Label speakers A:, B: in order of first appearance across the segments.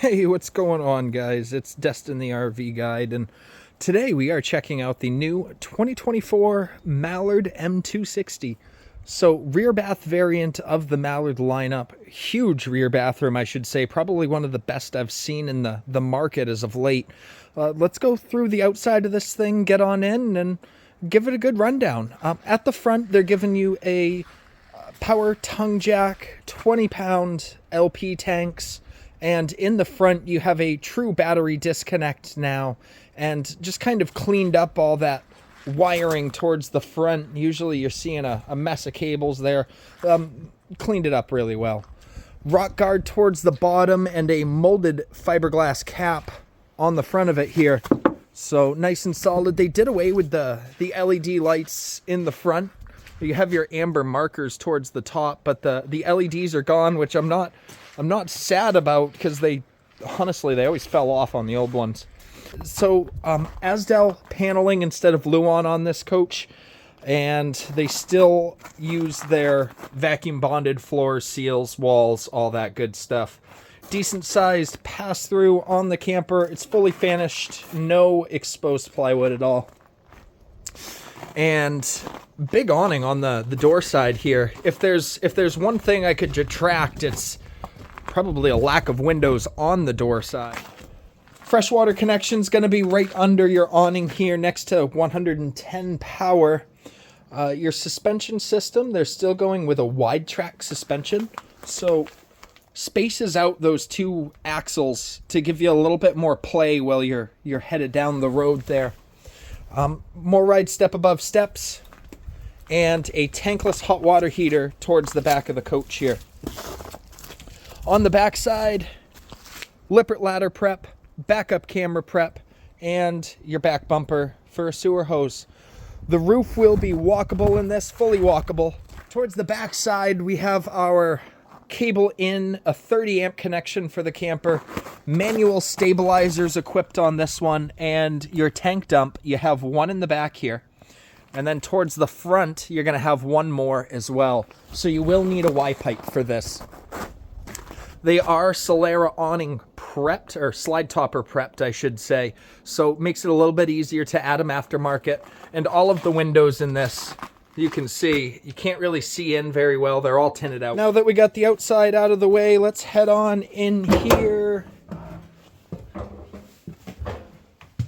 A: Hey, what's going on, guys? It's Destin the RV Guide, and today we are checking out the new 2024 Mallard M260. So, rear bath variant of the Mallard lineup. Huge rear bathroom, I should say. Probably one of the best I've seen in the market as of late. Let's go through the outside of this thing, get on in, and give it a good rundown. At the front, they're giving you a power tongue jack, 20-pound LP tanks. And in the front, you have a true battery disconnect now, and just kind of cleaned up all that wiring towards the front. Usually you're seeing a mess of cables there. Cleaned it up really well. Rock guard towards the bottom and a molded fiberglass cap on the front of it here. So nice and solid. They did away with the LED lights in the front. You have your amber markers towards the top, but the LEDs are gone, which I'm not sad about, because they always fell off on the old ones. So Asdel paneling instead of Luan on this coach, and they still use their vacuum bonded floors, seals, walls, all that good stuff. Decent sized pass through on the camper. It's fully finished, no exposed plywood at all. And big awning on the door side here. If there's one thing I could detract, it's probably a lack of windows on the door side. Freshwater connection's going to be right under your awning here next to 110 power. Your suspension system, they're still going with a wide track suspension, so spaces out those two axles to give you a little bit more play while you're headed down the road there. More ride step above steps, and a tankless hot water heater towards the back of the coach here. On the back side, Lippert ladder prep, backup camera prep, and your back bumper for a sewer hose. The roof will be walkable in this, fully walkable. Towards the back side, we have our cable in, a 30 amp connection for the camper, manual stabilizers equipped on this one, and your tank dump, you have one in the back here. And then towards the front, you're going to have one more as well. So you will need a Y-pipe for this. They are Solera awning prepped, or slide topper prepped, I should say. So it makes it a little bit easier to add them aftermarket. And all of the windows in this, you can see, you can't really see in very well. They're all tinted out. Now that we got the outside out of the way, let's head on in here.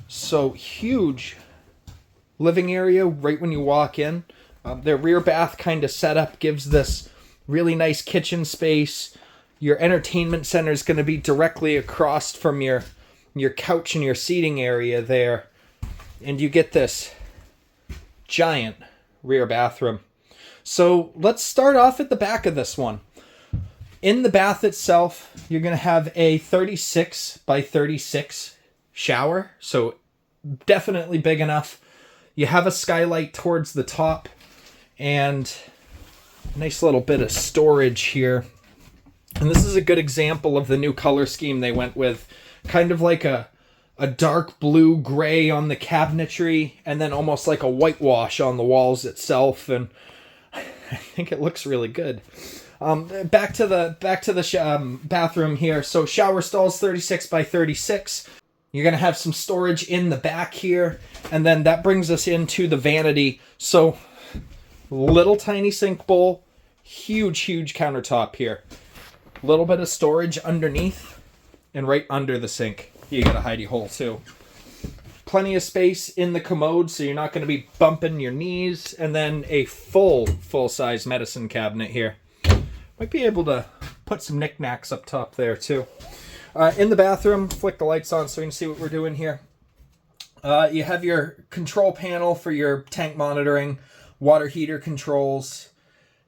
A: So huge living area right when you walk in. Their rear bath kind of setup gives this really nice kitchen space. Your entertainment center is going to be directly across from your couch and your seating area there. And you get this giant rear bathroom. So let's start off at the back of this one. In the bath itself, you're going to have a 36 by 36 shower. So definitely big enough. You have a skylight towards the top and a nice little bit of storage here. And this is a good example of the new color scheme they went with. Kind of like a dark blue gray on the cabinetry, and then almost like a whitewash on the walls itself. And I think it looks really good. Back to the bathroom here. So shower stalls 36 by 36. You're going to have some storage in the back here. And then that brings us into the vanity. So little tiny sink bowl, huge countertop here. Little bit of storage underneath, and right under the sink you got a hidey hole too. Plenty of space in the commode, so you're not going to be bumping your knees. And then a full-size medicine cabinet here. Might be able to put some knickknacks up top there too. In the bathroom, flick the lights on so you can see what we're doing here. You have your control panel for your tank monitoring, water heater controls,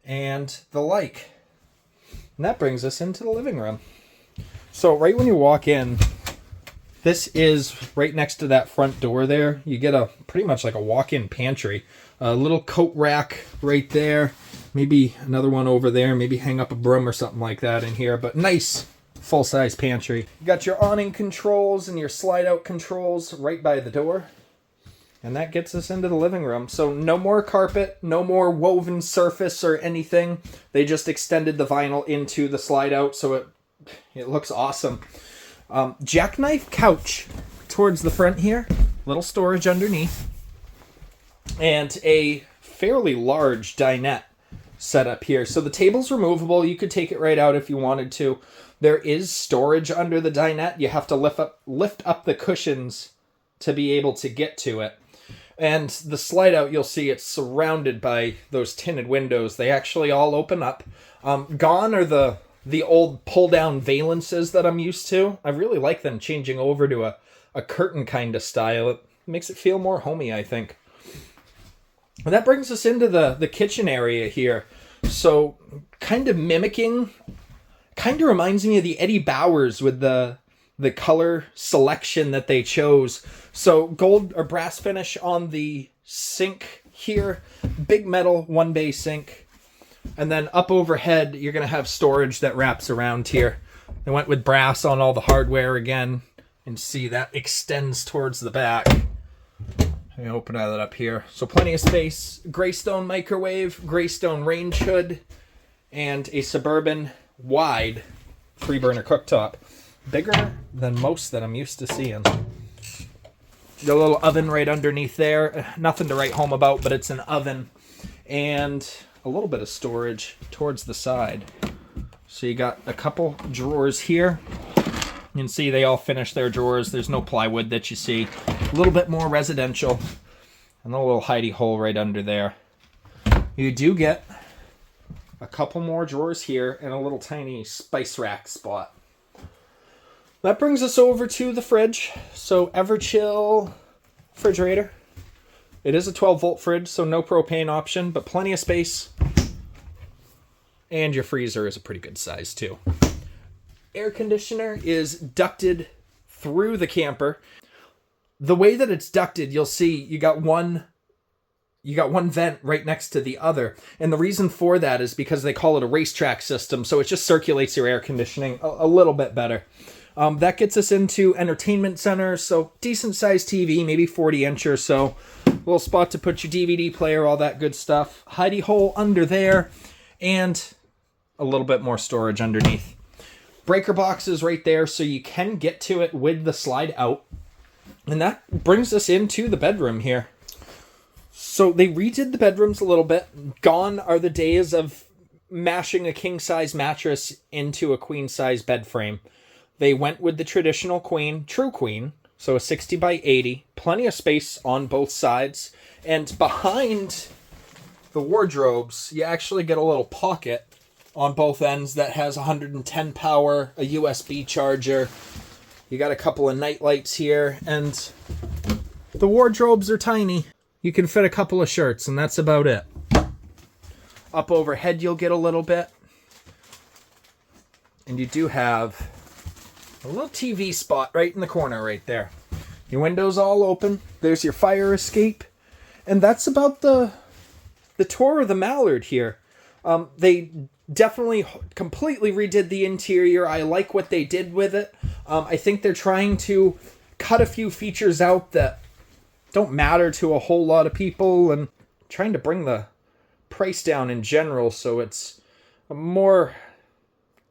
A: and the like. And that brings us into the living room. So right when you walk in, this is right next to that front door there. You get a pretty much like a walk-in pantry. A little coat rack right there. Maybe another one over there. Maybe hang up a broom or something like that in here. But nice full-size pantry. You got your awning controls and your slide-out controls right by the door. And that gets us into the living room. So no more carpet, no more woven surface or anything. They just extended the vinyl into the slide out, so it looks awesome. Jackknife couch towards the front here. Little storage underneath. And a fairly large dinette set up here. So the table's removable. You could take it right out if you wanted to. There is storage under the dinette. You have to lift up the cushions to be able to get to it. And the slide out, you'll see it's surrounded by those tinted windows. They actually all open up. Gone are the old pull-down valances that I'm used to. I really like them changing over to a curtain kind of style. It makes it feel more homey, I think. And that brings us into the kitchen area here. So kind of reminds me of the Eddie Bowers with the color selection that they chose. So gold or brass finish on the sink here. Big metal 1-bay sink. And then up overhead, you're going to have storage that wraps around here. They went with brass on all the hardware again. And see that extends towards the back. Let me open that up here. So plenty of space. Greystone microwave, Greystone range hood, and a Suburban wide 3-burner cooktop. Bigger than most that I'm used to seeing. The little oven right underneath there. Nothing to write home about, but it's an oven. And a little bit of storage towards the side. So you got a couple drawers here. You can see they all finish their drawers. There's no plywood that you see. A little bit more residential. And a little hidey hole right under there. You do get a couple more drawers here and a little tiny spice rack spot. That brings us over to the fridge. So Everchill refrigerator. It is a 12-volt fridge, so no propane option, but plenty of space. And your freezer is a pretty good size too. Air conditioner is ducted through the camper. The way that it's ducted, you'll see you got one vent right next to the other. And the reason for that is because they call it a racetrack system, so it just circulates your air conditioning a little bit better. That gets us into entertainment center, so decent sized TV, maybe 40-inch or so. Little spot to put your DVD player, all that good stuff. Hidey hole under there, and a little bit more storage underneath. Breaker box is right there, so you can get to it with the slide out. And that brings us into the bedroom here. So they redid the bedrooms a little bit. Gone are the days of mashing a king-size mattress into a queen-size bed frame. They went with the traditional queen, true queen, so a 60 by 80. Plenty of space on both sides. And behind the wardrobes, you actually get a little pocket on both ends that has 110 power, a USB charger. You got a couple of night lights here, and the wardrobes are tiny. You can fit a couple of shirts, and that's about it. Up overhead, you'll get a little bit. And you do have a little TV spot right in the corner right there. Your window's all open. There's your fire escape. And that's about the tour of the Mallard here. They definitely completely redid the interior. I like what they did with it. I think they're trying to cut a few features out that don't matter to a whole lot of people and trying to bring the price down in general so it's more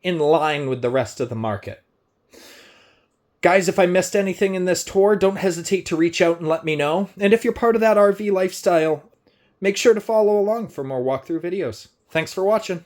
A: in line with the rest of the market. Guys, if I missed anything in this tour, don't hesitate to reach out and let me know. And if you're part of that RV lifestyle, make sure to follow along for more walkthrough videos. Thanks for watching.